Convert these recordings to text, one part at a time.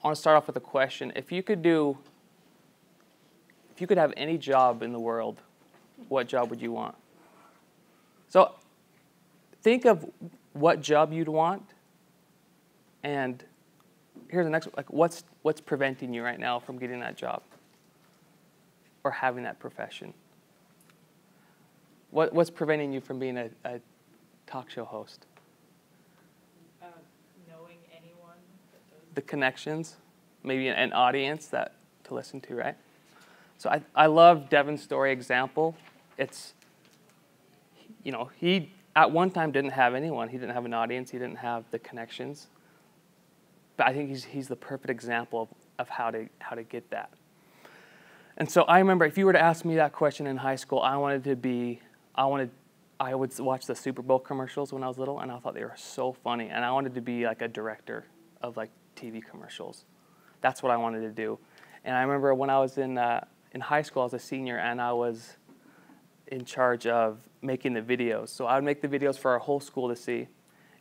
want to start off with a question. If you could have any job in the world, what job would you want? So think of what job you'd want, and here's the next, like what's preventing you right now from getting that job or having that profession? What's preventing you from being a talk show host? Knowing anyone. The connections, maybe an audience to listen to, right? So I love Devin's story example. It's, he at one time didn't have anyone. He didn't have an audience. He didn't have the connections. But I think he's the perfect example of how to get that. And so I remember if you were to ask me that question in high school, I would watch the Super Bowl commercials when I was little, and I thought they were so funny. And I wanted to be like a director of like TV commercials. That's what I wanted to do. And I remember when I was in high school, I was a senior, and I was in charge of making the videos. So I would make the videos for our whole school to see.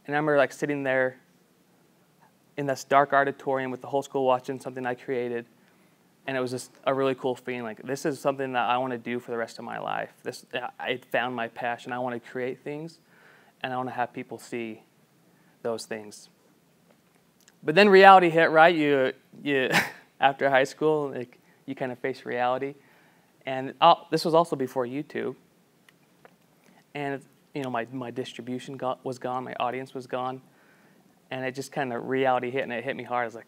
And I remember like sitting there in this dark auditorium with the whole school watching something I created. And it was just a really cool feeling. Like, this is something that I want to do for the rest of my life. I found my passion. I want to create things, and I want to have people see those things. But then reality hit, right? You after high school, like, you kind of face reality. And this was also before YouTube. And my distribution was gone, my audience was gone, and it just kind of reality hit, and it hit me hard. I was like,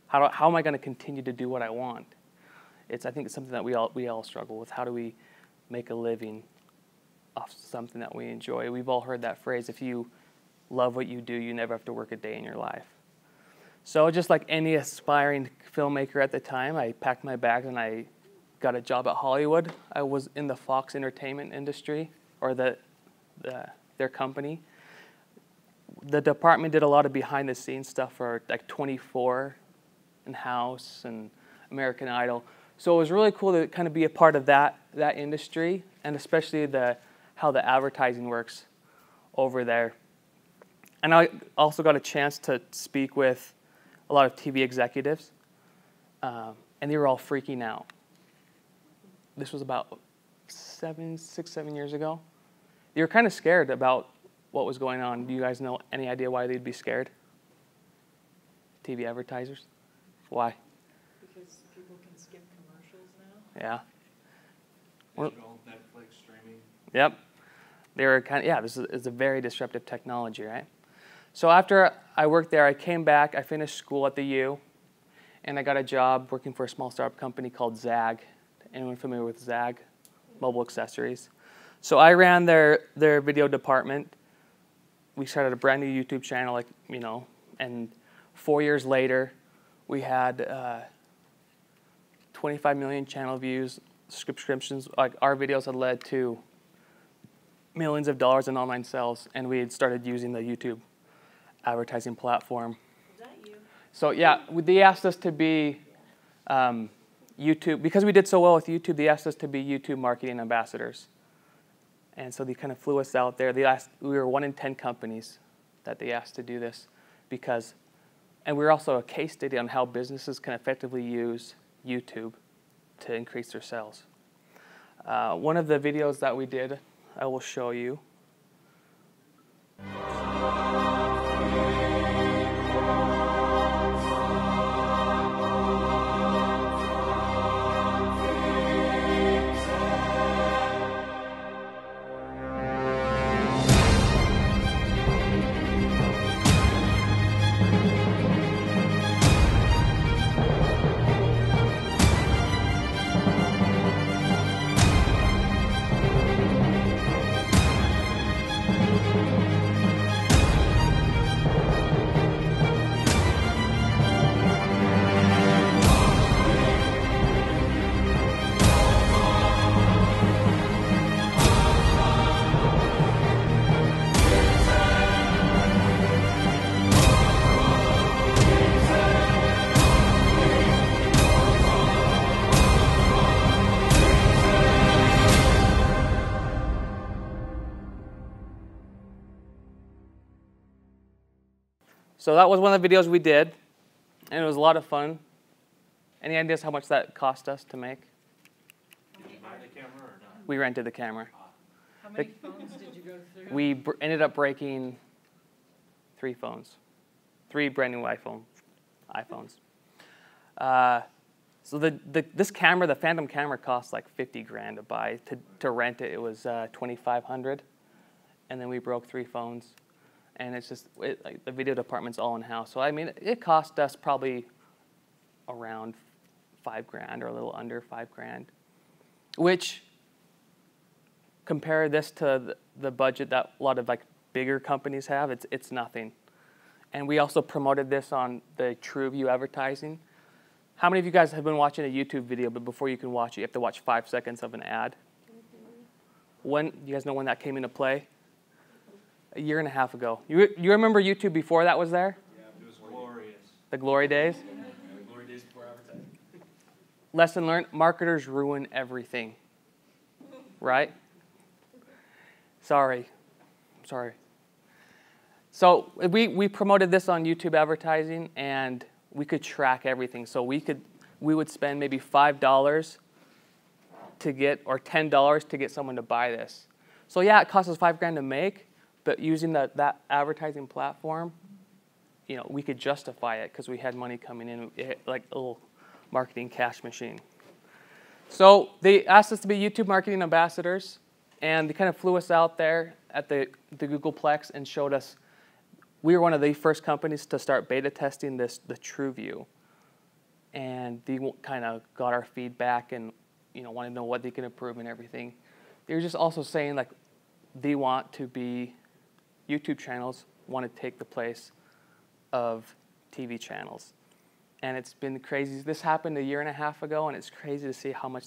how am I going to continue to do what I want? I think it's something that we all struggle with. How do we make a living off something that we enjoy? We've all heard that phrase, if you love what you do, you never have to work a day in your life. So just like any aspiring filmmaker at the time, I packed my bags and I got a job at Hollywood. I was in the Fox entertainment industry, or their company. The department did a lot of behind the scenes stuff for like 24 and House and American Idol. So it was really cool to kind of be a part of that industry, and especially how the advertising works over there. And I also got a chance to speak with a lot of TV executives, and they were all freaking out. This was about 7 years ago. They were kind of scared about what was going on. Do you guys know any idea why they'd be scared? TV advertisers? Why? Because people can skip commercials now. Yeah. Digital, Netflix, streaming. Yep. They were this is a very disruptive technology, right? So after I worked there, I came back, I finished school at the U, and I got a job working for a small startup company called Zag. Anyone familiar with Zag? Mobile accessories. So I ran their video department. We started a brand new YouTube channel, and 4 years later, we had 25 million channel views, subscriptions. Like, our videos had led to millions of dollars in online sales, and we had started using the YouTube advertising platform. Is that you? So yeah, they asked us to be YouTube, because we did so well with YouTube. They asked us to be YouTube marketing ambassadors, and so they kind of flew us out there. We were 1 in 10 companies that they asked to do this, and we were also a case study on how businesses can effectively use YouTube to increase their sales. One of the videos that we did, I will show you. So that was one of the videos we did. And it was a lot of fun. Any ideas how much that cost us to make? Did you buy the camera or not? We rented the camera. How many phones did you go through? We ended up breaking 3 phones. 3 brand new iPhones. So this camera, the Phantom camera, cost like 50 grand to buy. To rent it, it was 2,500, and then we broke 3 phones, and it's just like the video department's all in house. So I mean, it cost us probably around 5 grand or a little under 5 grand, which compare this to the budget that a lot of like bigger companies have. It's nothing. And we also promoted this on the TrueView advertising. How many of you guys have been watching a YouTube video, but before you can watch it, you have to watch 5 seconds of an ad? When, you guys know when that came into play? A year and a half ago. You remember YouTube before that was there? Yeah, it was glorious. The glory days? Yeah, the glory days before advertising. Lesson learned, marketers ruin everything. Right? Sorry. So we promoted this on YouTube advertising, and we could track everything. So we would spend maybe $5 to get, or $10 to get someone to buy this. So yeah, it cost us 5 grand to make, but using that advertising platform, you know, we could justify it because we had money coming in, like a little marketing cash machine. So they asked us to be YouTube marketing ambassadors, and they kind of flew us out there at the Googleplex and showed us. We were one of the first companies to start beta testing the TrueView, and they kind of got our feedback and wanted to know what they can improve and everything. They were just also saying like they want to be YouTube channels want to take the place of TV channels, and it's been crazy. This happened a year and a half ago, and it's crazy to see how much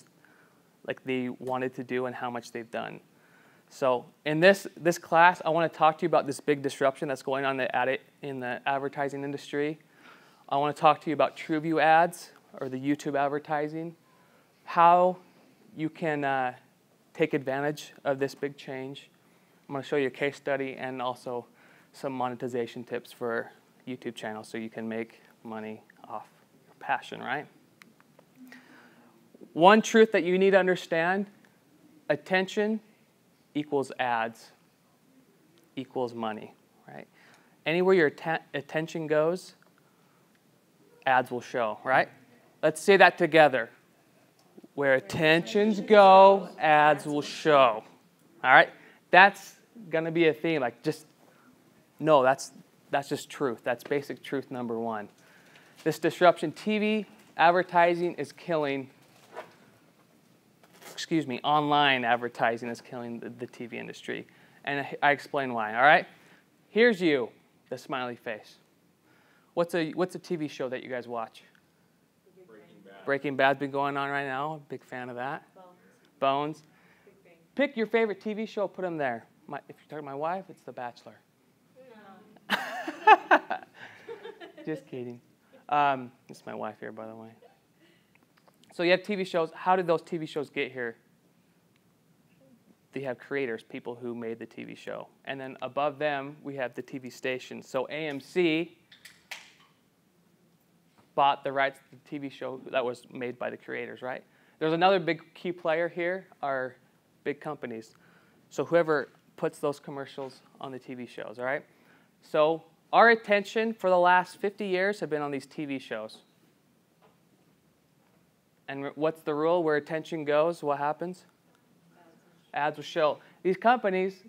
like they wanted to do and how much they've done. So in this class, I want to talk to you about this big disruption that's going on in the advertising industry. I want to talk to you about TrueView ads, or the YouTube advertising, how you can take advantage of this big change. I'm going to show you a case study and also some monetization tips for YouTube channels so you can make money off your passion, right? One truth that you need to understand, attention equals ads equals money, right? Anywhere your attention goes, ads will show, right? Let's say that together. Where attentions go, ads will show. All right? That's going to be a theme. Like, just, no, that's just truth. That's basic truth number 1. This disruption, TV advertising is killing, online advertising is killing the TV industry. And I explain why, all right? Here's you, the smiley face. What's a TV show that you guys watch? Breaking Bad. Breaking Bad's been going on right now. Big fan of that. Bones. Pick your favorite TV show, put them there. If you're talking to my wife, it's The Bachelor. No. Just kidding. This is my wife here, by the way. So you have TV shows. How did those TV shows get here? They have creators, people who made the TV show. And then above them, we have the TV stations. So AMC bought the rights to the TV show that was made by the creators, right? There's another big key player here, are big companies. So whoever puts those commercials on the TV shows, all right? So our attention for the last 50 years have been on these TV shows. And what's the rule? Where attention goes, what happens? Ads will show. These companies,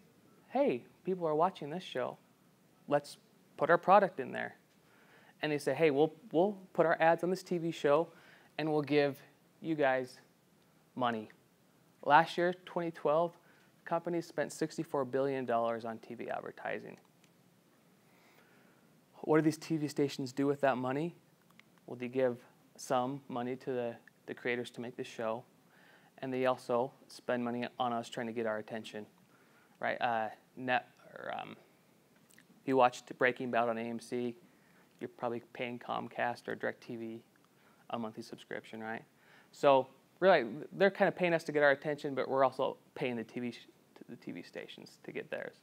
hey, people are watching this show. Let's put our product in there. And they say, hey, we'll put our ads on this TV show, and we'll give you guys money. Last year, 2012, companies spent $64 billion on TV advertising. What do these TV stations do with that money? Well, they give some money to the creators to make the show, and they also spend money on us trying to get our attention, right? If you watched Breaking Bad on AMC, you're probably paying Comcast or DirecTV a monthly subscription, right? So really, they're kind of paying us to get our attention, but we're also paying the TV stations to get theirs.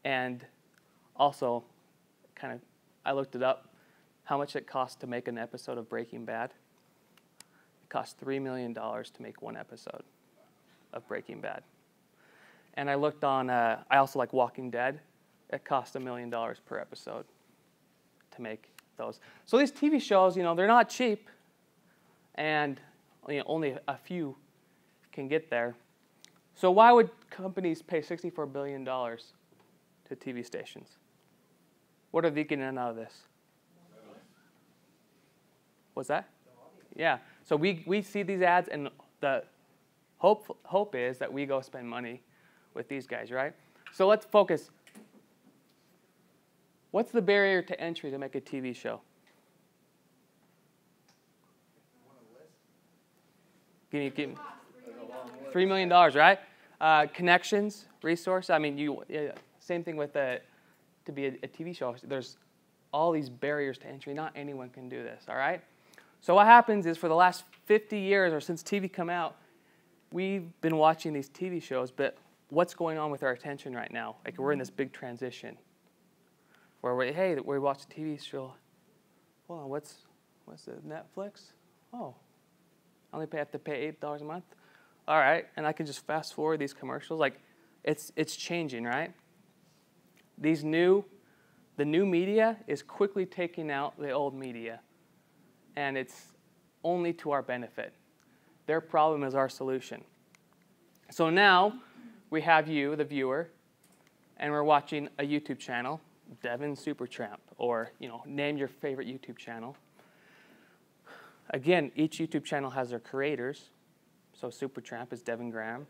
And also, I looked it up. how much it costs to make an episode of Breaking Bad? It costs $3 million to make one episode of Breaking Bad. And I looked on, I also like Walking Dead. It costs $1 million per episode to make those. So these TV shows, they're not cheap, and only a few can get there. So why would companies pay $64 billion to TV stations? What are they getting out of this? What's that? Yeah. So we see these ads, and the hope is that we go spend money with these guys, right? So let's focus. What's the barrier to entry to make a TV show? Give me $3 million, right? Connections, resource. I mean, same thing with to be a TV show. There's all these barriers to entry. Not anyone can do this, all right? So what happens is for the last 50 years or since TV come out, we've been watching these TV shows, but what's going on with our attention right now? Like we're in this big transition where we watch a TV show. Hold on, what's the Netflix? Oh, I only have to pay $8 a month. All right, and I can just fast forward these commercials. Like it's changing, right? The new media is quickly taking out the old media, and it's only to our benefit. Their problem is our solution. So now we have you, the viewer, and we're watching a YouTube channel, Devin Supertramp, or name your favorite YouTube channel. Again, each YouTube channel has their creators. So Supertramp is Devin Graham,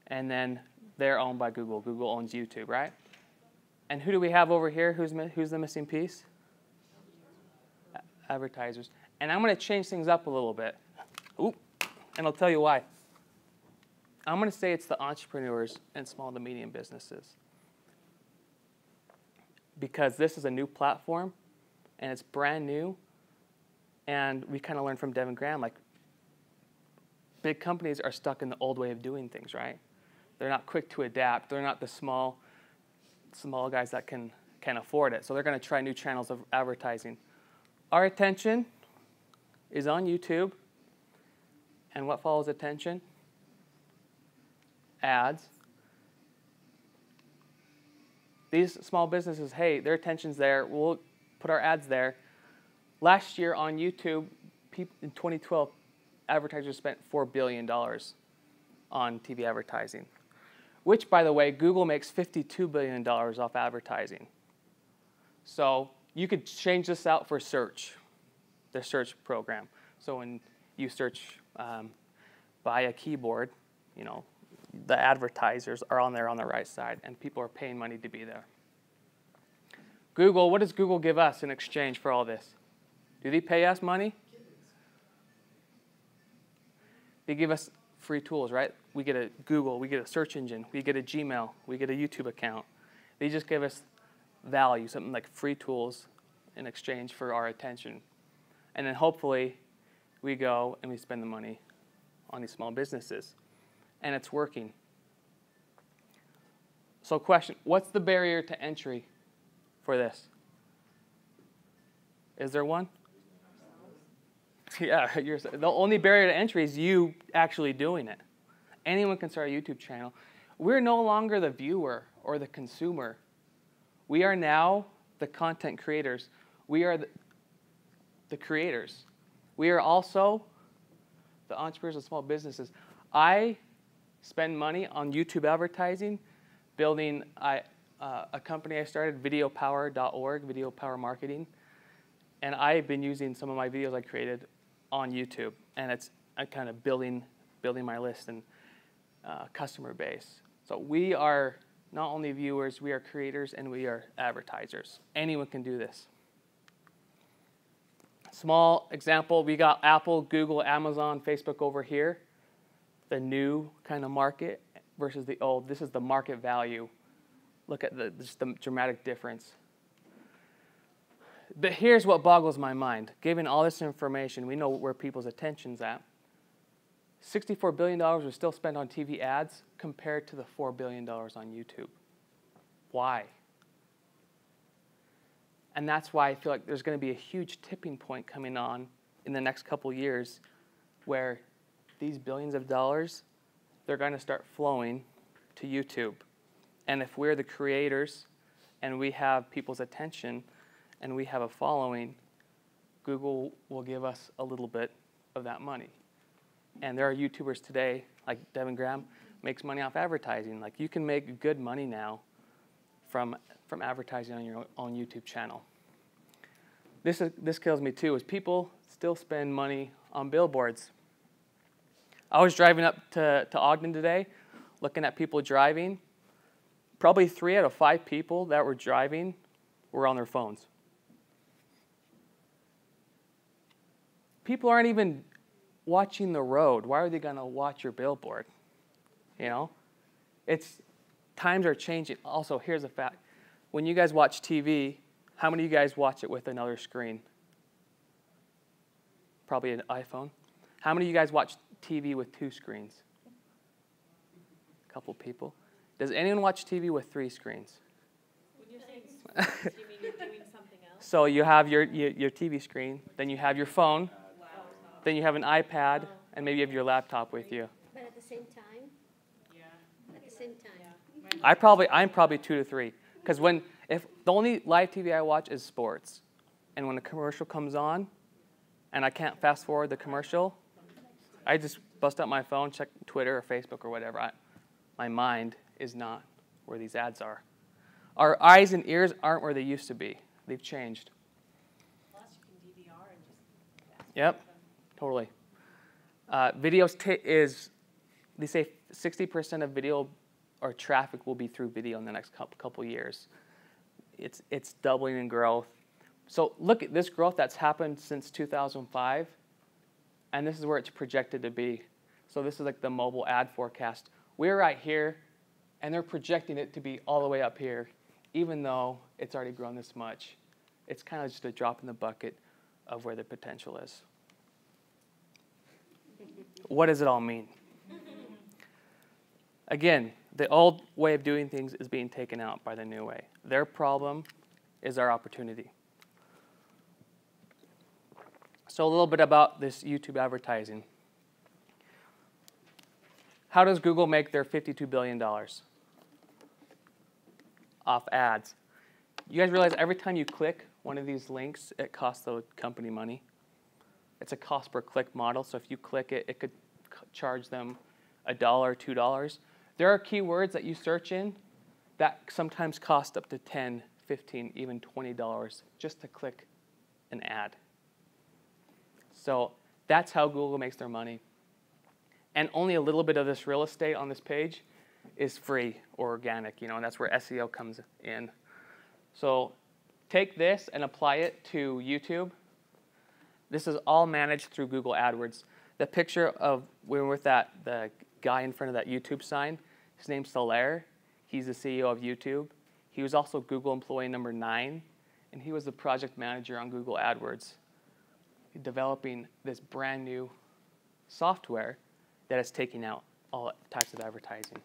and then they're owned by Google. Google owns YouTube, right? And who do we have over here? Who's the missing piece? Advertisers. And I'm going to change things up a little bit. Ooh, and I'll tell you why. I'm going to say it's the entrepreneurs and small to medium businesses. Because this is a new platform, and it's brand new, and we kind of learned from Devin Graham, like, big companies are stuck in the old way of doing things, right? They're not quick to adapt. They're not the small guys that can afford it. So they're going to try new channels of advertising. Our attention is on YouTube. And what follows attention? Ads. These small businesses, hey, their attention's there. We'll put our ads there. Last year on YouTube, in 2012, advertisers spent $4 billion on TV advertising, which, by the way, Google makes $52 billion off advertising. So you could change this out for search, their search program. So when you search buy a keyboard, the advertisers are on there on the right side, and people are paying money to be there. Google, what does Google give us in exchange for all this? Do they pay us money? They give us free tools, right? We get a Google, we get a search engine, we get a Gmail, we get a YouTube account. They just give us value, something like free tools in exchange for our attention. And then hopefully we go and we spend the money on these small businesses. And it's working. So question, what's the barrier to entry for this? Is there one? Yeah, the only barrier to entry is you actually doing it. Anyone can start a YouTube channel. We're no longer the viewer or the consumer. We are now the content creators. We are the creators. We are also the entrepreneurs of small businesses. I spend money on YouTube advertising, building a company I started, videopower.org, Video Power Marketing. And I've been using some of my videos I created on YouTube, and I'm kind of building my list and customer base. So we are not only viewers, we are creators, and we are advertisers. Anyone can do this. Small example, we got Apple, Google, Amazon, Facebook over here. The new kind of market versus the old. This is the market value. Look at just the dramatic difference. But here's what boggles my mind. Given all this information, we know where people's attention's at. $64 billion was still spent on TV ads compared to the $4 billion on YouTube. Why? And that's why I feel like there's going to be a huge tipping point coming on in the next couple years where these billions of dollars, they're going to start flowing to YouTube. And if we're the creators and we have people's attention and we have a following, Google will give us a little bit of that money. And there are YouTubers today, like Devin Graham, makes money off advertising. Like, you can make good money now from advertising on your own YouTube channel. This kills me too, is people still spend money on billboards. I was driving up to Ogden today, looking at people driving. Probably 3 out of 5 people that were driving were on their phones. People aren't even watching the road. Why are they going to watch your billboard? You know? Times are changing. Also, here's a fact. When you guys watch TV, how many of you guys watch it with another screen? Probably an iPhone. How many of you guys watch TV with 2 screens? A couple people. Does anyone watch TV with 3 screens? When you're saying screens, do you mean you're doing something else? So you have your TV screen, then you have your phone, then you have an iPad, and maybe you have your laptop with you. But at the same time? Yeah. At the same time. I'm probably 2 to 3. Because if the only live TV I watch is sports, and when a commercial comes on, and I can't fast forward the commercial, I just bust out my phone, check Twitter or Facebook or whatever. My mind is not where these ads are. Our eyes and ears aren't where they used to be. They've changed. Plus, you can DVR and just. Yep, totally. Videos they say 60% of video or traffic will be through video in the next couple years. It's doubling in growth. So look at this growth that's happened since 2005, and this is where it's projected to be. So this is like the mobile ad forecast. We're right here, and they're projecting it to be all the way up here, even though it's already grown this much. It's kind of just a drop in the bucket of where the potential is. What does it all mean? Again, the old way of doing things is being taken out by the new way. Their problem is our opportunity. So a little bit about this YouTube advertising. How does Google make their $52 billion off ads? You guys realize every time you click one of these links, it costs the company money? It's a cost per click model, so if you click it, it could charge them $1, $2. There are keywords that you search in that sometimes cost up to $10, $15, even $20 just to click an ad. So that's how Google makes their money. And only a little bit of this real estate on this page is free or organic, and that's where SEO comes in. So take this and apply it to YouTube. This is all managed through Google AdWords. The picture of when we're with the guy in front of that YouTube sign, his name's Solaire. He's the CEO of YouTube. He was also Google employee number 9, and he was the project manager on Google AdWords, developing this brand new software that is taking out all types of advertising.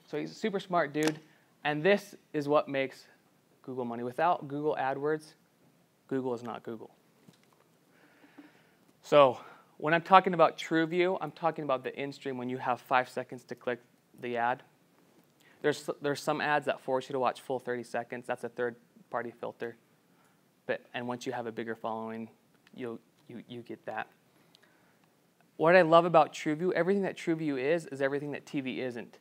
So he's a super smart dude, and this is what makes Google money. Without Google AdWords, Google is not Google. So when I'm talking about TrueView, I'm talking about the in-stream when you have 5 seconds to click the ad. There's some ads that force you to watch full 30 seconds. That's a third-party filter. And once you have a bigger following, you get that. What I love about TrueView, everything that TrueView is everything that TV isn't.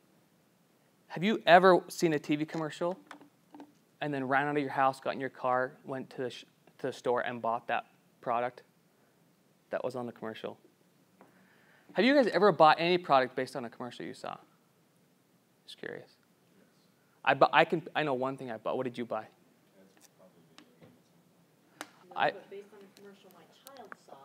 Have you ever seen a TV commercial and then ran out of your house, got in your car, went to the store and bought that product that was on the commercial? Have you guys ever bought any product based on a commercial you saw? Just curious. I know one thing I bought. What did you buy? But based on the commercial my child saw,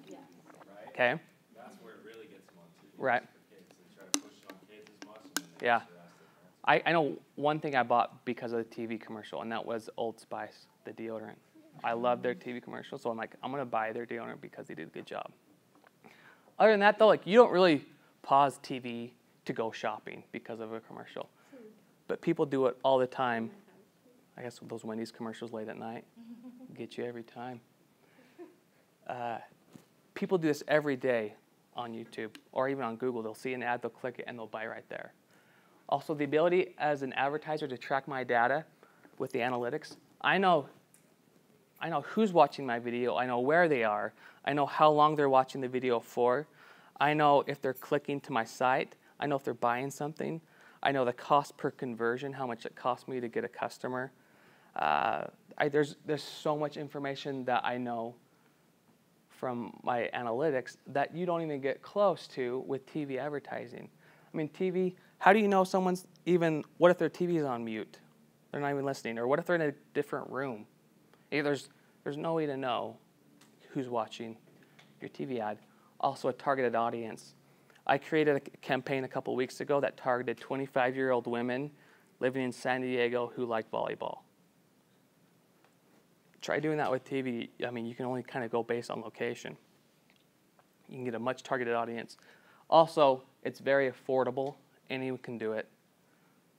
yes. Right? Okay. That's where it really gets them on TV. Right. For kids. They try to push it on kids as much, and then they Yeah. have to ask their parents. I know one thing I bought because of the TV commercial, and that was Old Spice, the deodorant. I love their TV commercial, so I'm like, I'm going to buy their deodorant because they did a good job. Other than that, though, like, you don't really pause TV to go shopping because of a commercial. But people do it all the time. I guess those Wendy's commercials late at night get you every time. People do this every day on YouTube or even on Google. They'll see an ad, they'll click it, and they'll buy right there. Also, the ability as an advertiser to track my data with the analytics. I know who's watching my video. I know where they are. I know how long they're watching the video for. I know if they're clicking to my site. I know if they're buying something. I know the cost per conversion, how much it costs me to get a customer. There's so much information that I know from my analytics that you don't even get close to with TV advertising. I mean, TV, how do you know someone's even, what if their TV is on mute? They're not even listening. Or what if they're in a different room? There's no way to know who's watching your TV ad. Also, a targeted audience. I created a campaign a couple weeks ago that targeted 25-year-old women living in San Diego who like volleyball. Try doing that with TV. I mean, you can only kind of go based on location. You can get a much targeted audience. Also, it's very affordable. Anyone can do it,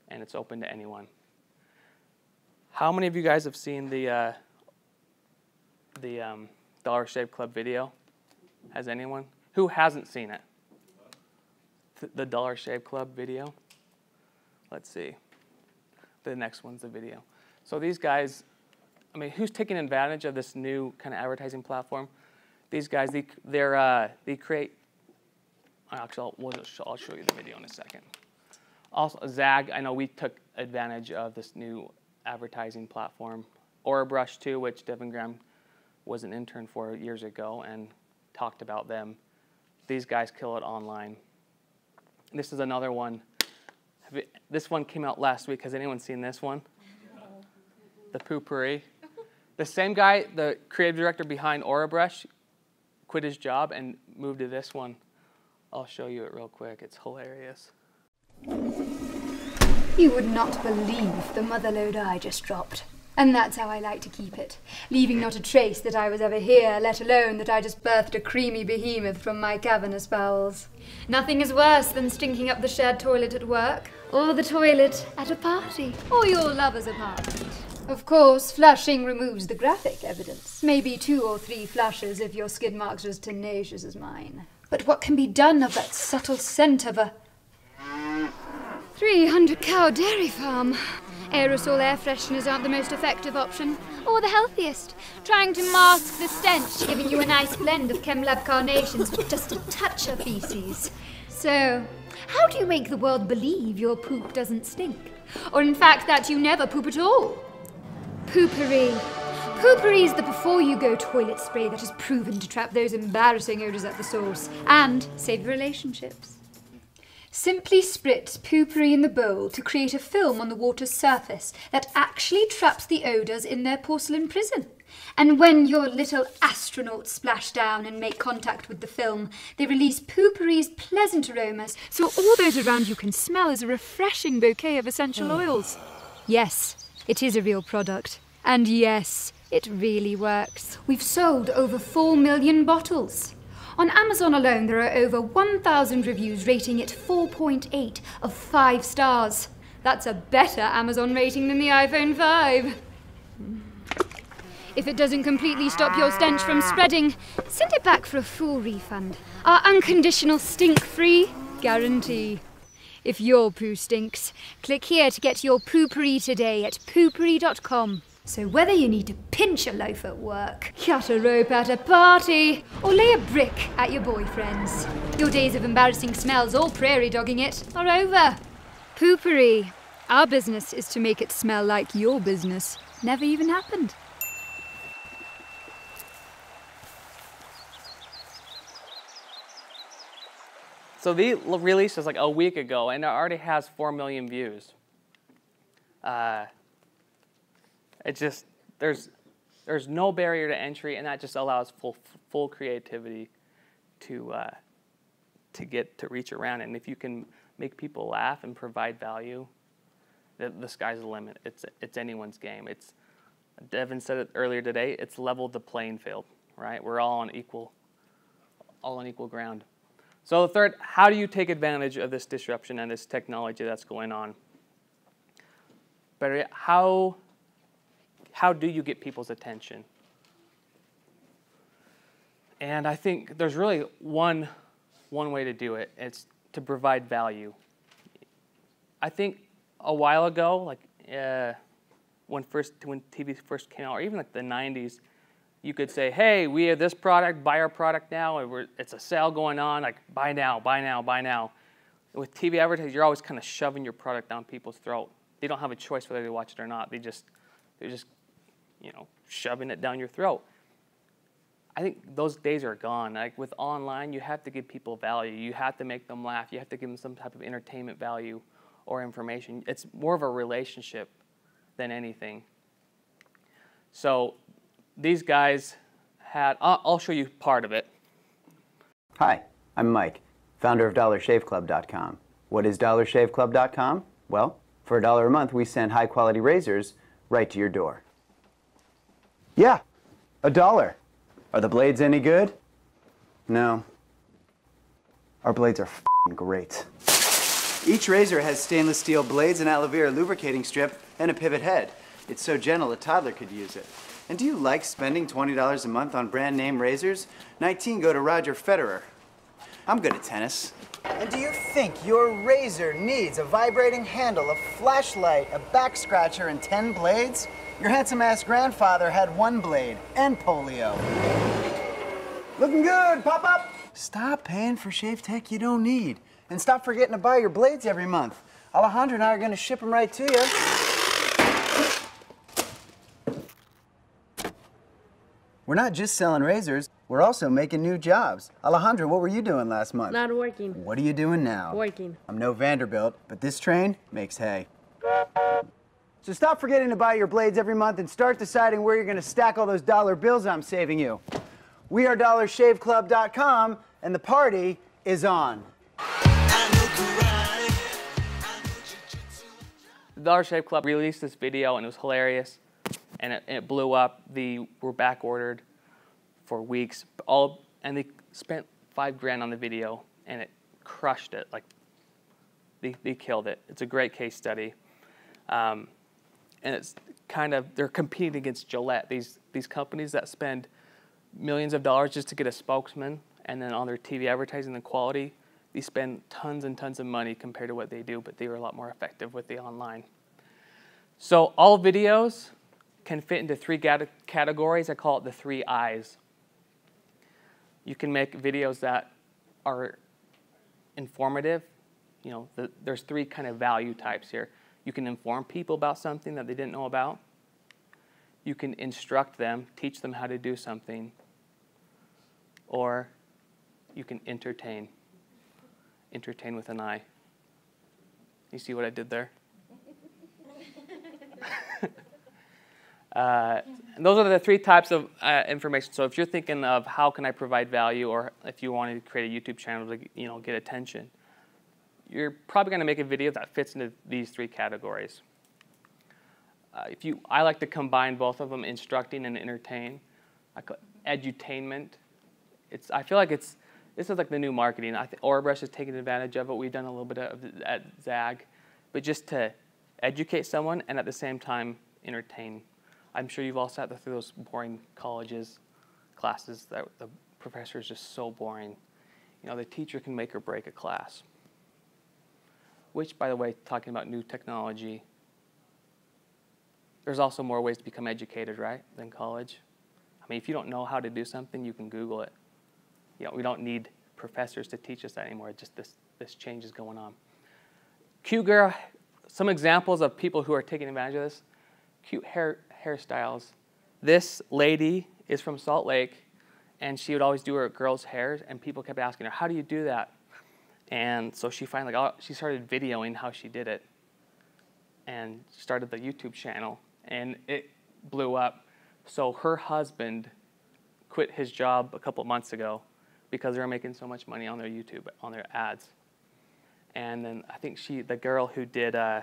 and it's open to anyone. How many of you guys have seen the Dollar Shave Club video? Has anyone? Who hasn't seen it? The Dollar Shave Club video? Let's see. The next one's the video. So these guys, I mean, who's taking advantage of this new kind of advertising platform? These guys, they create. Actually, I'll show you the video in a second. Also, Zag, I know we took advantage of this new advertising platform. Brush too, which Devin Graham was an intern for years ago and talked about them. These guys kill it online. This is another one. This one came out last week. Has anyone seen this one? The Poopery. The same guy, the creative director behind Brush, quit his job and moved to this one. I'll show you it real quick. It's hilarious. You would not believe the motherload I just dropped. And that's how I like to keep it, leaving not a trace that I was ever here, let alone that I just birthed a creamy behemoth from my cavernous bowels. Nothing is worse than stinking up the shared toilet at work, or the toilet at a party, or your lover's apartment. Of course, flushing removes the graphic evidence. Maybe 2 or 3 flushes if your skid marks are as tenacious as mine. But what can be done of that subtle scent of a 300-cow dairy farm? Aerosol air fresheners aren't the most effective option, or the healthiest. Trying to mask the stench, giving you a nice blend of ChemLab carnations with just a touch of feces. So, how do you make the world believe your poop doesn't stink? Or in fact that you never poop at all? Poopery. Poopery is the before-you-go toilet spray that has proven to trap those embarrassing odours at the source and save relationships. Simply spritz poopery in the bowl to create a film on the water's surface that actually traps the odours in their porcelain prison. And when your little astronauts splash down and make contact with the film, they release poopery's pleasant aromas, so all those around you can smell as a refreshing bouquet of essential oils. Yes, it is a real product. And yes, it really works. We've sold over 4 million bottles. On Amazon alone, there are over 1,000 reviews rating it 4.8 of 5 stars. That's a better Amazon rating than the iPhone 5. If it doesn't completely stop your stench from spreading, send it back for a full refund. Our unconditional stink-free guarantee. If your poo stinks, click here to get your poopery today at poopery.com. So whether you need to pinch a loaf at work, cut a rope at a party, or lay a brick at your boyfriend's, your days of embarrassing smells or prairie dogging it are over. Poopery. Our business is to make it smell like your business never even happened. So they released this like a week ago, and it already has 4 million views. It's just there's no barrier to entry, and that just allows full creativity to reach around. And if you can make people laugh and provide value, the sky's the limit. It's anyone's game. Devin said it earlier today. It's leveled the playing field, right? We're all on equal ground. So the third, how do you take advantage of this disruption and this technology that's going on? Better yet, how how do you get people's attention? And I think there's really one way to do it. It's to provide value. I think a while ago, like when TV first came out, or even like the 90s, you could say, hey, we have this product, buy our product now, it's a sale going on, like buy now, buy now, buy now. With TV advertising, you're always kind of shoving your product down people's throat. They don't have a choice whether they watch it or not. They're just, shoving it down your throat. I think those days are gone. Like with online, you have to give people value. You have to make them laugh. You have to give them some type of entertainment value or information. It's more of a relationship than anything. So these guys had, I'll show you part of it. Hi, I'm Mike, founder of DollarShaveClub.com. What is DollarShaveClub.com? Well, for $1 a month, we send high-quality razors right to your door. Yeah, $1. Are the blades any good? No. Our blades are f***ing great. Each razor has stainless steel blades, an aloe vera lubricating strip, and a pivot head. It's so gentle a toddler could use it. And do you like spending $20 a month on brand name razors? 19 go to Roger Federer. I'm good at tennis. And do you think your razor needs a vibrating handle, a flashlight, a back scratcher, and 10 blades? Your handsome-ass grandfather had 1 blade and polio. Looking good, pop up! Stop paying for shave tech you don't need. And stop forgetting to buy your blades every month. Alejandro and I are going to ship them right to you. We're not just selling razors, we're also making new jobs. Alejandro, what were you doing last month? Not working. What are you doing now? Working. I'm no Vanderbilt, but this train makes hay. So stop forgetting to buy your blades every month and start deciding where you're going to stack all those dollar bills I'm saving you. We are DollarShaveClub.com, and the party is on. The Dollar Shave Club released this video, and it was hilarious, and it blew up. They were back ordered for weeks, and they spent $5 grand on the video, and it crushed it. Like they killed it. It's a great case study, and it's kind of, they're competing against Gillette. These companies that spend millions of dollars just to get a spokesman, and then on their TV advertising, the quality, they spend tons and tons of money compared to what they do, but they were a lot more effective with the online. So all videos can fit into 3 categories. I call it the 3 I's. You can make videos that are informative. There's 3 kind of value types here. You can inform people about something that they didn't know about. You can instruct them, teach them how to do something. Or you can entertain. Entertain with an I. You see what I did there? And those are the 3 types of information. So if you're thinking of how can I provide value, or if you wanted to create a YouTube channel to get attention, you're probably going to make a video that fits into these 3 categories. I like to combine both of them, instructing and entertain. Edutainment. I feel like this is like the new marketing. I think Orbrush is taking advantage of it. We've done a little bit of it at Zag, but just to educate someone and at the same time entertain. I'm sure you've all sat through those boring classes that the professor is just so boring. The teacher can make or break a class. Which, by the way, talking about new technology, there's also more ways to become educated, right, than college. I mean, if you don't know how to do something, you can Google it. We don't need professors to teach us that anymore. Just this change is going on. Cute girl, some examples of people who are taking advantage of this. Cute hairstyles. This lady is from Salt Lake, and she would always do her girls' hair, and people kept asking her, how do you do that? And so she finally she started videoing how she did it and started the YouTube channel, and it blew up. So her husband quit his job a couple of months ago because they were making so much money on their YouTube, on their ads. And then I think the girl who did the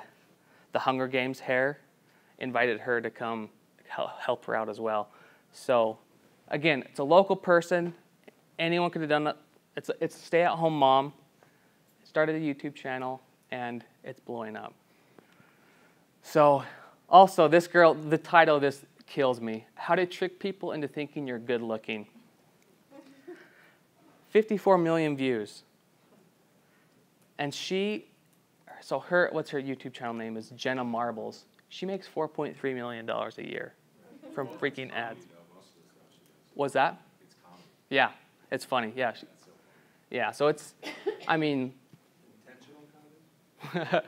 Hunger Games hair, invited her to come help her out as well. So again, it's a local person. Anyone could have done that. It's a stay-at-home mom, started a YouTube channel, and it's blowing up. So also this girl, the title of this kills me. How to trick people into thinking you're good looking. 54 million views. And what's her YouTube channel name is Jenna Marbles. She makes $4.3 million a year from freaking ads. Was that? It's comedy. Yeah, it's funny. Yeah, yeah. So it's, I mean, Intentional comedy?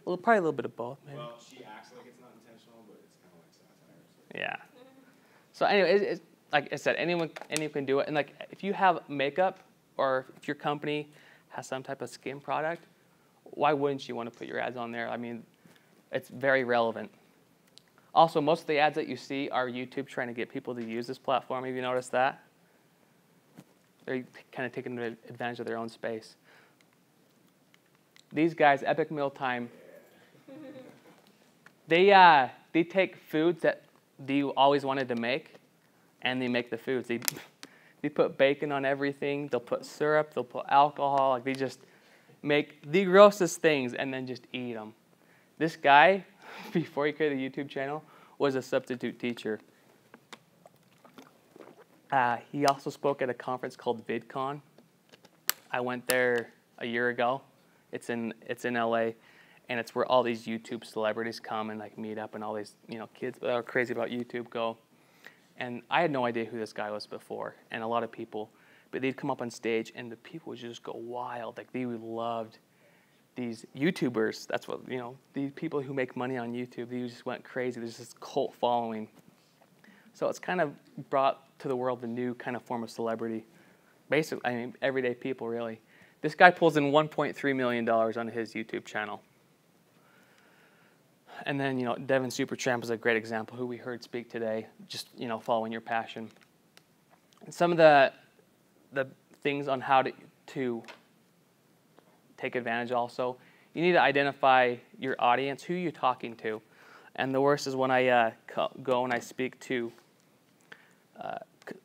well, probably a little bit of both, maybe. Well, she acts like it's not intentional, but it's kind of like satire. So. Yeah. So anyway, it's, like I said, anyone can do it. And like, if you have makeup, or if your company has some type of skin product, why wouldn't you want to put your ads on there? I mean, it's very relevant. Also, most of the ads that you see are YouTube trying to get people to use this platform. Have you noticed that? They're kind of taking advantage of their own space. These guys, Epic Mealtime, they take foods that you always wanted to make, and they make the foods. They put bacon on everything. They'll put syrup. They'll put alcohol. Like, they just make the grossest things and then just eat them. This guy, before he created a YouTube channel, was a substitute teacher. He also spoke at a conference called VidCon. I went there a year ago. It's in LA, and it's where all these YouTube celebrities come and like meet up, and all these kids that are crazy about YouTube go. And I had no idea who this guy was before, and a lot of people, but they'd come up on stage, and the people would just go wild. Like, they loved these YouTubers. That's what, these people who make money on YouTube, they just went crazy. There's this cult following. So it's kind of brought to the world a new kind of form of celebrity. Basically, I mean, everyday people, really. This guy pulls in $1.3 million on his YouTube channel. And then, Devin Supertramp is a great example who we heard speak today, just, following your passion. And some of the things on how to take advantage also, you need to identify your audience, who you're talking to. And the worst is when I go and I speak to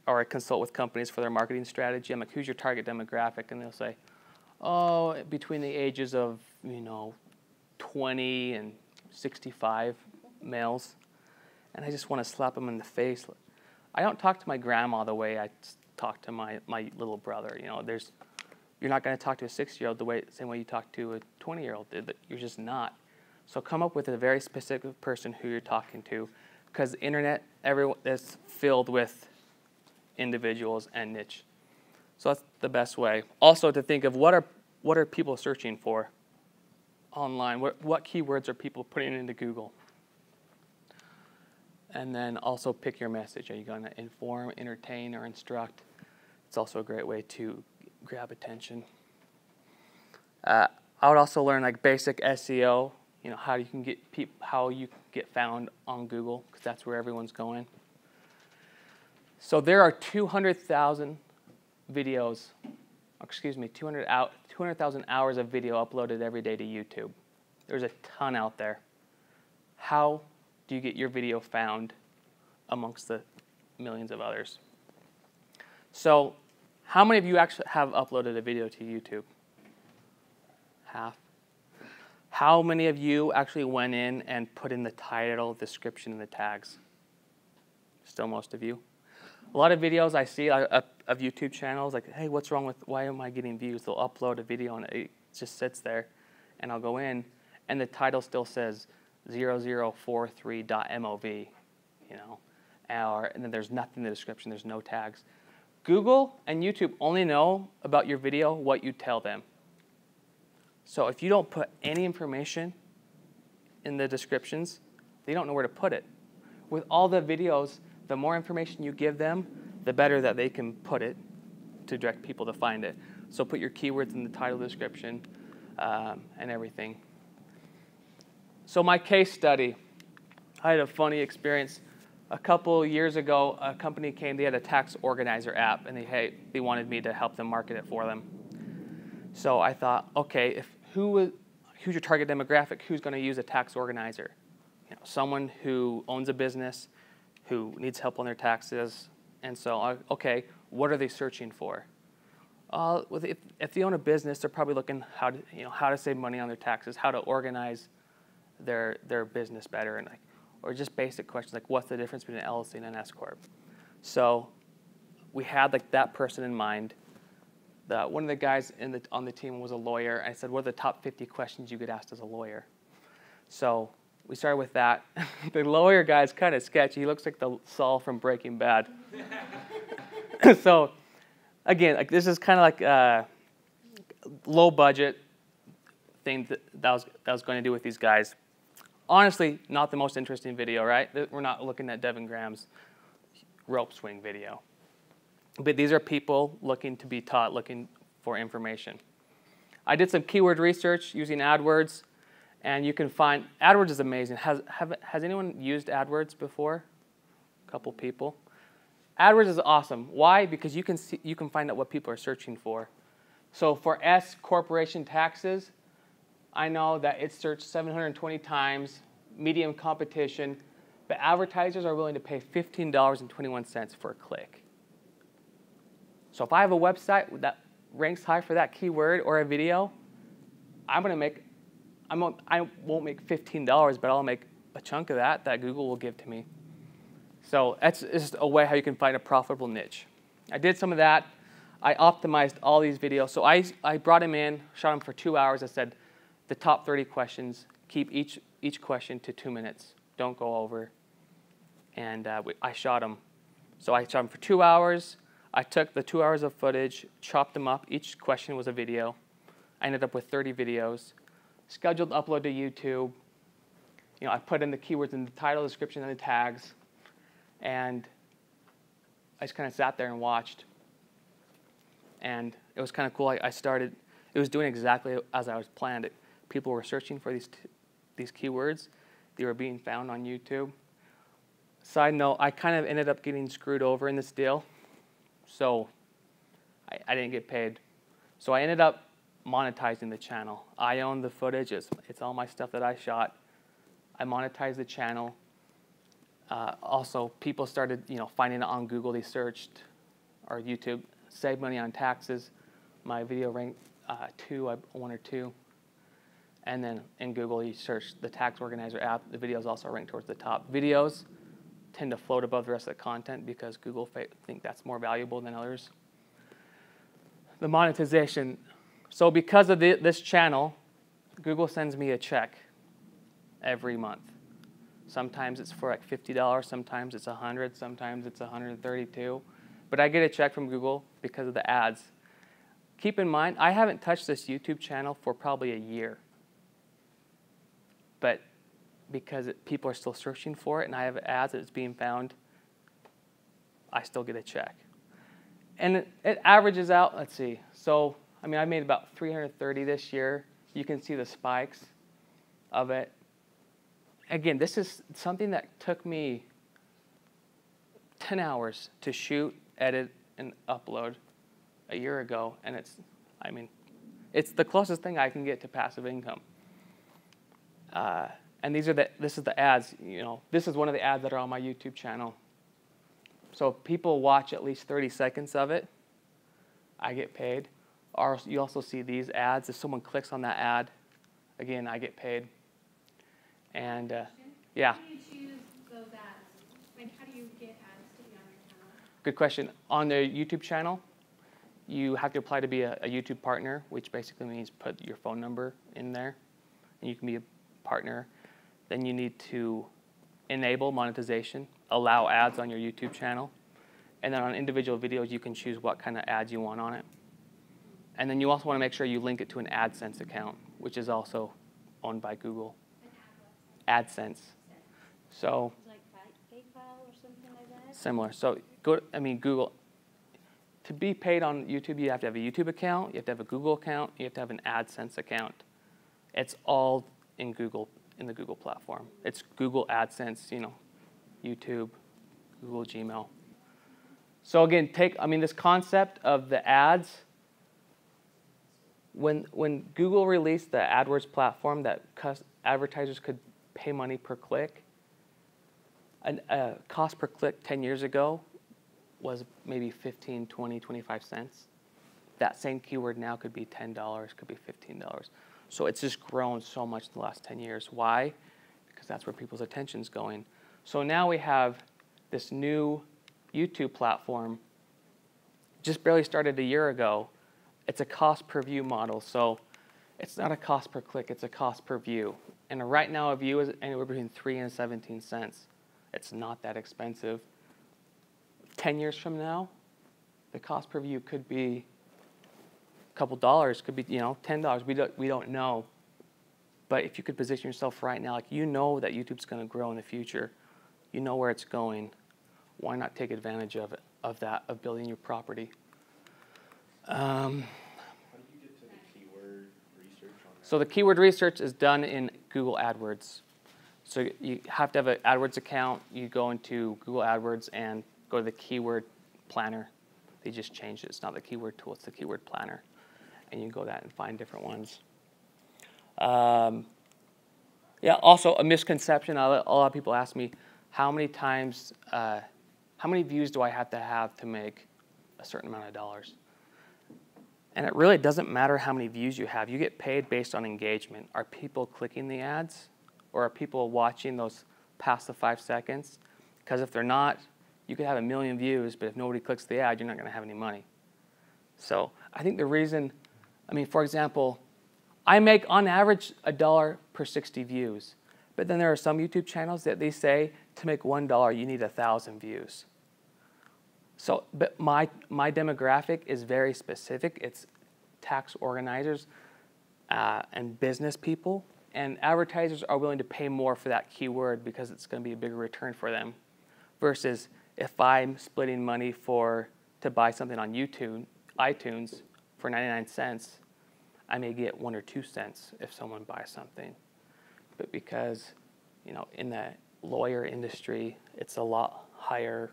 or I consult with companies for their marketing strategy. I'm like, who's your target demographic? And they'll say, oh, between the ages of, 20 and 65 males. And I just want to slap them in the face. I don't talk to my grandma the way I talk to my little brother. You're not going to talk to a 6-year-old the same way you talk to a 20-year-old. You're just not. So come up with a very specific person who you're talking to, because the internet is filled with individuals and niche. So that's the best way. Also, to think of what are people searching for online? What keywords are people putting into Google? And then also pick your message. Are you going to inform, entertain, or instruct? It's also a great way to grab attention. I would also learn like basic SEO. How you can get found on Google, because that's where everyone's going. So there are 200,000 videos, 200,000 hours of video uploaded every day to YouTube. There's a ton out there. How do you get your video found amongst the millions of others? So how many of you actually have uploaded a video to YouTube? Half. How many of you actually went in and put in the title, description, and the tags? Still most of you. A lot of videos I see of YouTube channels, like, hey, what's wrong with, why am I getting views? They'll upload a video and it just sits there, and I'll go in, and the title still says 0043.mov, and then there's nothing in the description, there's no tags. Google and YouTube only know about your video what you tell them. So if you don't put any information in the descriptions, they don't know where to put it. With all the videos, the more information you give them, the better that they can put it to direct people to find it. So put your keywords in the title description and everything. So my case study, I had a funny experience. A couple years ago, a company came, they had a tax organizer app, and they wanted me to help them market it for them. So I thought, okay, who's your target demographic? Who's going to use a tax organizer? Someone who owns a business, who needs help on their taxes. And so, okay, what are they searching for? If they own a business, they're probably looking how to save money on their taxes, how to organize their business better. And like, or just basic questions like what's the difference between an LLC and an S corp. So we had like that person in mind. One of the guys on the team was a lawyer. I said, what are the top 50 questions you get asked as a lawyer? So we started with that. The lawyer guy is kind of sketchy. He looks like the Saul from Breaking Bad. So again, like this is kind of like a low budget thing that I was going to do with these guys. Honestly, not the most interesting video, right? We're not looking at Devin Graham's rope swing video. But these are people looking to be taught, looking for information. I did some keyword research using AdWords, and you can find, AdWords is amazing. Has anyone used AdWords before? A couple people. AdWords is awesome. Why? Because you can find out what people are searching for. So for S corporation taxes, I know that it's searched 720 times, medium competition, but advertisers are willing to pay $15.21 for a click. So if I have a website that ranks high for that keyword or a video, I won't make $15, but I'll make a chunk of that Google will give to me. So that's just a way how you can find a profitable niche. I did some of that. I optimized all these videos. So I brought them in, shot them for 2 hours. I said, the top 30 questions, keep each question to 2 minutes. Don't go over. And I shot them. So I shot them for 2 hours. I took the 2 hours of footage, chopped them up. Each question was a video. I ended up with 30 videos. Scheduled upload to YouTube. You know, I put in the keywords in the title, description, and the tags. And I just kind of sat there and watched. And it was kind of cool. I started, it was doing exactly as I was planned. People were searching for these keywords. They were being found on YouTube. Side note, I kind of ended up getting screwed over in this deal. So I didn't get paid. So I ended up monetizing the channel. I own the footage. It's all my stuff that I shot. I monetized the channel. Also, people started finding it on Google. They searched, or YouTube, save money on taxes. My video ranked 1 or 2. And then in Google, you search the tax organizer app. The videos also rank towards the top. Videos tend to float above the rest of the content because Google think that's more valuable than others. The monetization. So because of this channel, Google sends me a check every month. Sometimes it's for like $50, sometimes it's $100, sometimes it's $132. But I get a check from Google because of the ads. Keep in mind, I haven't touched this YouTube channel for probably a year. But because people are still searching for it and I have ads that it's being found, I still get a check. And it averages out, let's see. So, I mean, I made about $330 this year. You can see the spikes of it. Again, this is something that took me 10 hours to shoot, edit, and upload a year ago. And it's the closest thing I can get to passive income. And this is the ads, this is one of the ads that are on my YouTube channel. So if people watch at least 30 seconds of it, I get paid. Or you also see these ads. If someone clicks on that ad, again, I get paid. And yeah. How do you choose those ads? Like, how do you get ads to be on your channel? Good question. On the YouTube channel, you have to apply to be a YouTube partner, which basically means put your phone number in there, and you can be a partner. Then you need to enable monetization, allow ads on your YouTube channel. And then on individual videos, you can choose what kind of ads you want on it. And then you also want to make sure you link it to an AdSense account, which is also owned by Google. AdSense. So Like PayPal or something like that? similar. So Google. To be paid on YouTube, you have to have a YouTube account, you have to have a Google account, you have to have an AdSense account. It's all in Google, in the Google platform. It's Google AdSense, YouTube, Google Gmail. So again, this concept of the ads. When Google released the AdWords platform that advertisers could pay money per click, a cost per click 10 years ago was maybe 15, 20, 25 cents. That same keyword now could be $10, could be $15. So it's just grown so much in the last 10 years. Why? Because because that's where people's attention's going. So now we have this new YouTube platform, just barely started a year ago. It's a cost per view model, so it's not a cost per click, it's a cost per view. And right now a view is anywhere between 3 and 17 cents. It's not that expensive. 10 years from now, the cost per view could be a couple dollars, could be, you know, $10. We don't know. But if you could position yourself right now, like, you know that YouTube's going to grow in the future. You know where it's going. Why not take advantage of it, of building your property? How do you get to the keyword research on that? So the keyword research is done in Google AdWords. So you have to have an AdWords account. You go into Google AdWords and go to the keyword planner. They just changed it. It's not the keyword tool, it's the keyword planner. And you can go that and find different ones. Yeah, also a misconception. A lot of people ask me, how many views do I have to make a certain amount of dollars? And it really doesn't matter how many views you have. You get paid based on engagement. Are people clicking the ads? Or are people watching those past the 5 seconds? Because if they're not, you could have 1 million views, but if nobody clicks the ad, you're not going to have any money. So I think the reason, I mean, for example, I make on average $1 per 60 views. But then there are some YouTube channels that they say to make $1, you need 1,000 views. So, but my demographic is very specific. It's tax organizers and business people. And advertisers are willing to pay more for that keyword because it's going to be a bigger return for them. Versus if I'm splitting money to buy something on YouTube, iTunes for 99 cents, I may get 1 or 2 cents if someone buys something. But because, you know, in the lawyer industry, it's a lot higher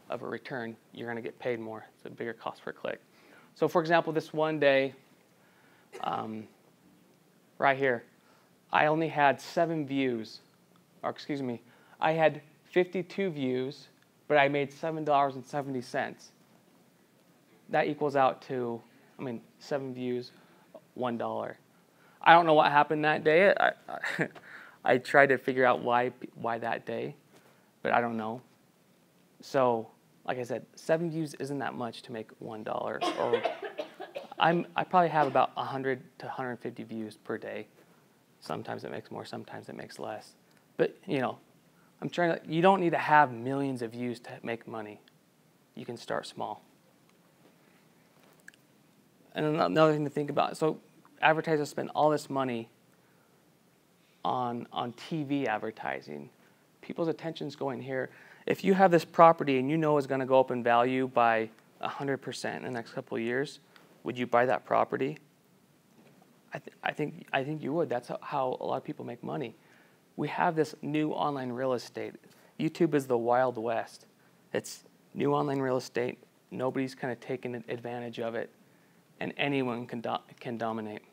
of a return, you're going to get paid more. It's a bigger cost per click. So for example, this one day, right here, I only had 7 views, or excuse me, I had 52 views, but I made $7.70. That equals out to, 7 views, $1. I don't know what happened that day. I tried to figure out why that day, but I don't know. So, like I said, 7 views isn't that much to make $1. Or I probably have about 100 to 150 views per day. Sometimes it makes more, sometimes it makes less. But you know, you don't need to have millions of views to make money. You can start small. And another thing to think about, so advertisers spend all this money on TV advertising. People's attention's going here. If you have this property and you know it's going to go up in value by 100% in the next couple of years, would you buy that property? I think you would. That's how a lot of people make money. We have this new online real estate. YouTube is the Wild West. It's new online real estate. Nobody's kind of taking advantage of it, and anyone can dominate.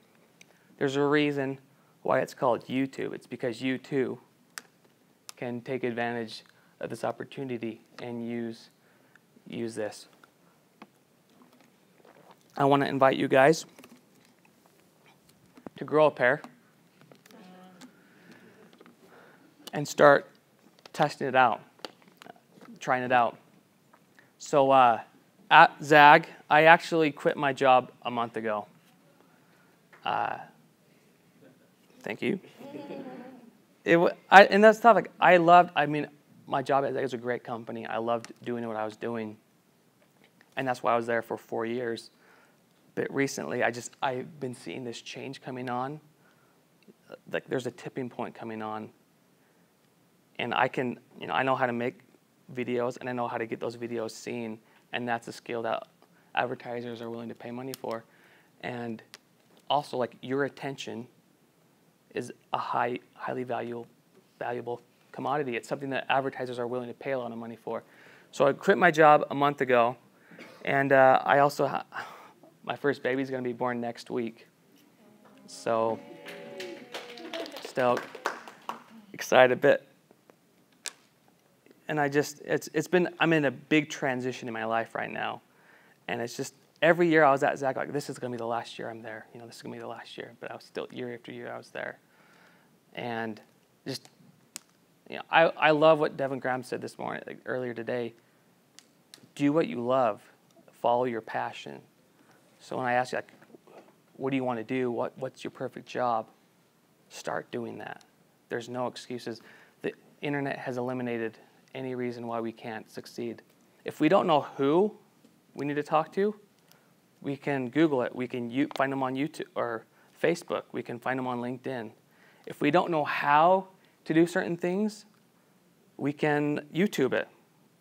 There's a reason why it's called YouTube. It's because you too can take advantage of this opportunity and use this. I want to invite you guys to grow a pair and start testing it out, trying it out. So at Zag, I actually quit my job a month ago. Thank you. And that's tough. Like, my job at Zag is a great company. I loved doing what I was doing. And that's why I was there for 4 years. But recently, I've been seeing this change coming on. Like, there's a tipping point coming on. And I know how to make videos, and I know how to get those videos seen. And that's a skill that advertisers are willing to pay money for. And also, like, your attention is a highly valuable commodity. It's something that advertisers are willing to pay a lot of money for. So I quit my job a month ago, and I also my first baby's going to be born next week. So still excited a bit. And I'm in a big transition in my life right now. And it's just, every year I was at Zach, like, this is going to be the last year I'm there. You know, this is going to be the last year. But I was still, year after year, I was there. And just I love what Devin Graham said this morning, like earlier today. Do what you love, follow your passion. So when I ask you, like, what do you want to do? What's your perfect job? Start doing that. There's no excuses. The internet has eliminated any reason why we can't succeed. If we don't know who we need to talk to, we can Google it. We can find them on YouTube or Facebook. We can find them on LinkedIn. If we don't know how to do certain things, we can YouTube it.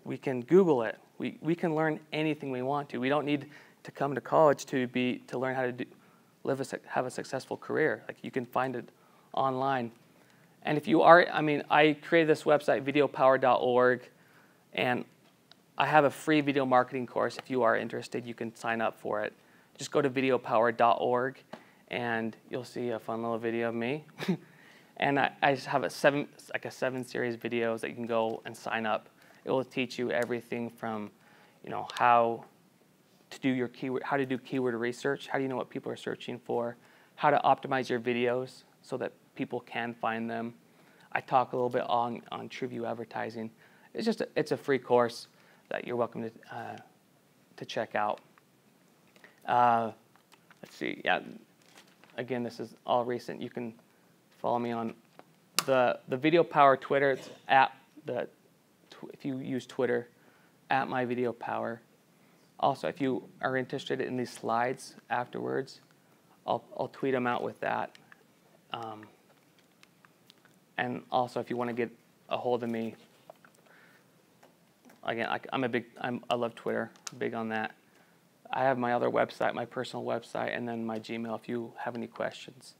We can Google it. We can learn anything we want to. We don't need to come to college to learn how to have a successful career. Like, you can find it online. And if you are, I created this website, videopower.org, and I have a free video marketing course. If you are interested, you can sign up for it. Just go to videopower.org, and you'll see a fun little video of me. And I just have a seven series videos that you can go and sign up. It will teach you everything from, how to do your keyword, how to do keyword research, how do you know what people are searching for, how to optimize your videos so that people can find them. I talk a little bit on TrueView advertising. It's a free course that you're welcome to check out. Let's see. Yeah. Again, this is all recent. You can follow me on the Video Power Twitter. It's if you use Twitter, @myvideopower. Also, if you are interested in these slides afterwards, I'll tweet them out with that. And also, if you want to get a hold of me, again, I love Twitter, big on that. I have my other website, my personal website, and then my Gmail if you have any questions.